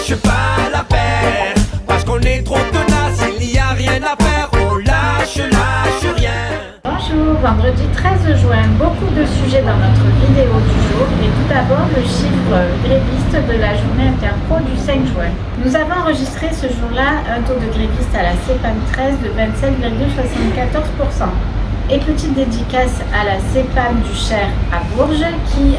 lâche pas l'affaire, parce qu'on est trop tenace, il n'y a rien à faire, on lâche rien. Bonjour, vendredi 13 juin, beaucoup de sujets dans notre vidéo du jour et tout d'abord le chiffre gréviste de la journée interpro du 5 juin. Nous avons enregistré ce jour-là un taux de grévistes à la CPAM 13 de 27,74%. Et petite dédicace à la CPAM du Cher à Bourges qui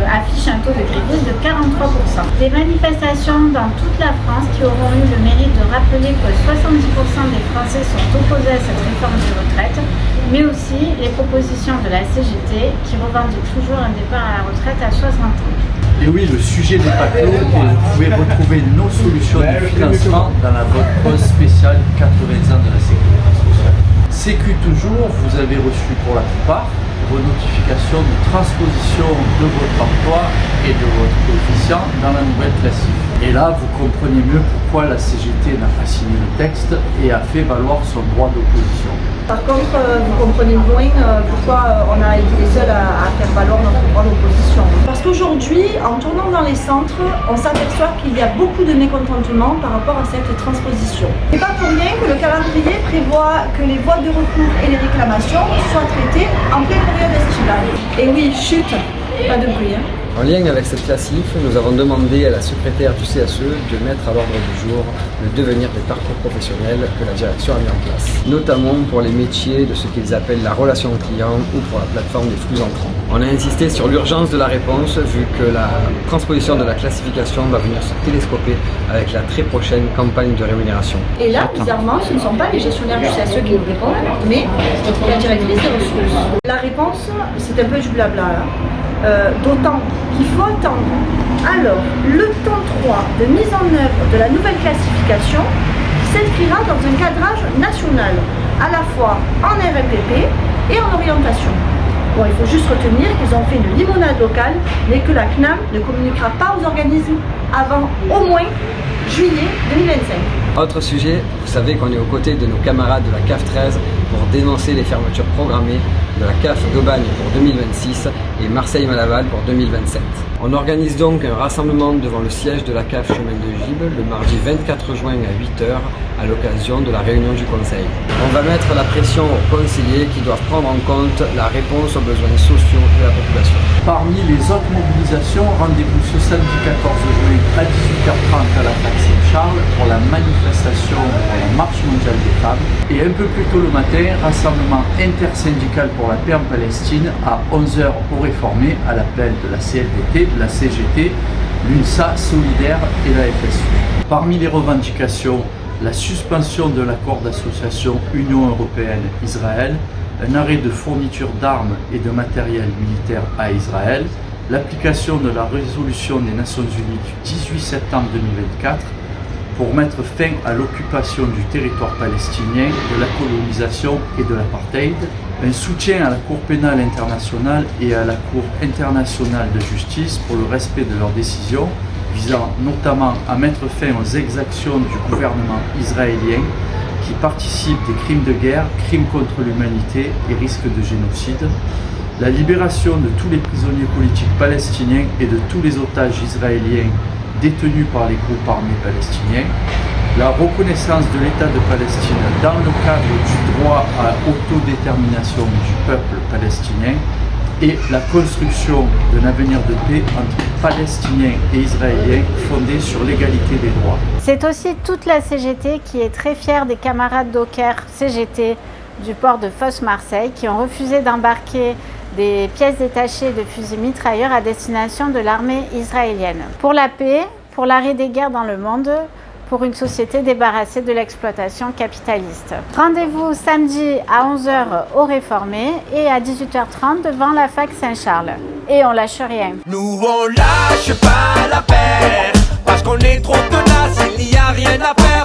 affiche un taux de grévistes de 43%. Des manifestations dans toute la France qui auront eu le mérite de rappeler que 70% des Français sont opposés à cette réforme des retraites, mais aussi les propositions de la CGT qui revendique toujours un départ à la retraite à 60 ans. Et oui, le sujet n'est pas clos et vous pouvez retrouver nos solutions de financement dans la pause spéciale 80 ans de la sécurité sociale. Sécu toujours, vous avez reçu pour la plupart vos notifications de transposition de votre emploi et de votre coefficient dans la nouvelle classique. Et là, vous comprenez mieux pourquoi la CGT n'a pas signé le texte et a fait valoir son droit d'opposition. Par contre, vous comprenez moins pourquoi on a été les seuls à faire valoir notre droit d'opposition. Parce qu'aujourd'hui, en tournant dans les centres, on s'aperçoit qu'il y a beaucoup de mécontentement par rapport à cette transposition. C'est pas pour rien que le calendrier prévoit que les voies de recours et les réclamations soient traitées en pleine période estivale. Et oui, chut, pas de bruit. En lien avec cette classif, nous avons demandé à la secrétaire du CSE de mettre à l'ordre du jour le devenir des parcours professionnels que la direction a mis en place, notamment pour les métiers de ce qu'ils appellent la relation client ou pour la plateforme des flux entrants. On a insisté sur l'urgence de la réponse vu que la transposition de la classification va venir se télescoper avec la très prochaine campagne de rémunération. Et là, bizarrement, ce ne sont pas les gestionnaires du CSE qui nous répondent, mais la directrice des ressources. La réponse, c'est un peu du blabla, d'autant qu'il faut attendre. Alors, le temps 3 de mise en œuvre de la nouvelle classification s'inscrira dans un cadrage national, à la fois en RLPP et en orientation. Bon, il faut juste retenir qu'ils ont fait une limonade locale, mais que la CNAM ne communiquera pas aux organismes avant au moins juillet 2025. Autre sujet, vous savez qu'on est aux côtés de nos camarades de la CAF 13 pour dénoncer les fermetures programmées de la CAF d'Aubagne pour 2026 et Marseille-Malaval pour 2027. On organise donc un rassemblement devant le siège de la CAF Chemin de Gibes le mardi 24 juin à 8h à l'occasion de la réunion du Conseil. On va mettre la pression aux conseillers qui doivent prendre en compte la réponse aux besoins sociaux de la population. Parmi les autres mobilisations, rendez-vous ce samedi 14 juin à 18h30 à la place Saint-Charles pour la manifestation pour la marche mondiale des femmes. Et un peu plus tôt le matin, rassemblement intersyndical pour la paix en Palestine à 11h au Réformé à l'appel de la CFDT, de la CGT, l'UNSA Solidaire et la FSU. Parmi les revendications, la suspension de l'accord d'association Union Européenne-Israël, un arrêt de fourniture d'armes et de matériel militaire à Israël, l'application de la résolution des Nations Unies du 18 septembre 2024 pour mettre fin à l'occupation du territoire palestinien, de la colonisation et de l'apartheid, un soutien à la Cour pénale internationale et à la Cour internationale de justice pour le respect de leurs décisions, visant notamment à mettre fin aux exactions du gouvernement israélien qui participe des crimes de guerre, crimes contre l'humanité et risques de génocide, la libération de tous les prisonniers politiques palestiniens et de tous les otages israéliens détenus par les groupes armés palestiniens, la reconnaissance de l'État de Palestine dans le cadre du droit à l'autodétermination du peuple palestinien et la construction d'un avenir de paix entre Palestiniens et Israéliens fondé sur l'égalité des droits. C'est aussi toute la CGT qui est très fière des camarades dockers CGT du port de Fos-Marseille qui ont refusé d'embarquer des pièces détachées de fusils mitrailleurs à destination de l'armée israélienne. Pour la paix, pour l'arrêt des guerres dans le monde, pour une société débarrassée de l'exploitation capitaliste. Rendez-vous samedi à 11h au Réformé et à 18h30 devant la fac Saint-Charles. Et on lâche rien. Nous on lâche pas l'affaire, parce qu'on est trop tenace, il n'y a rien à faire.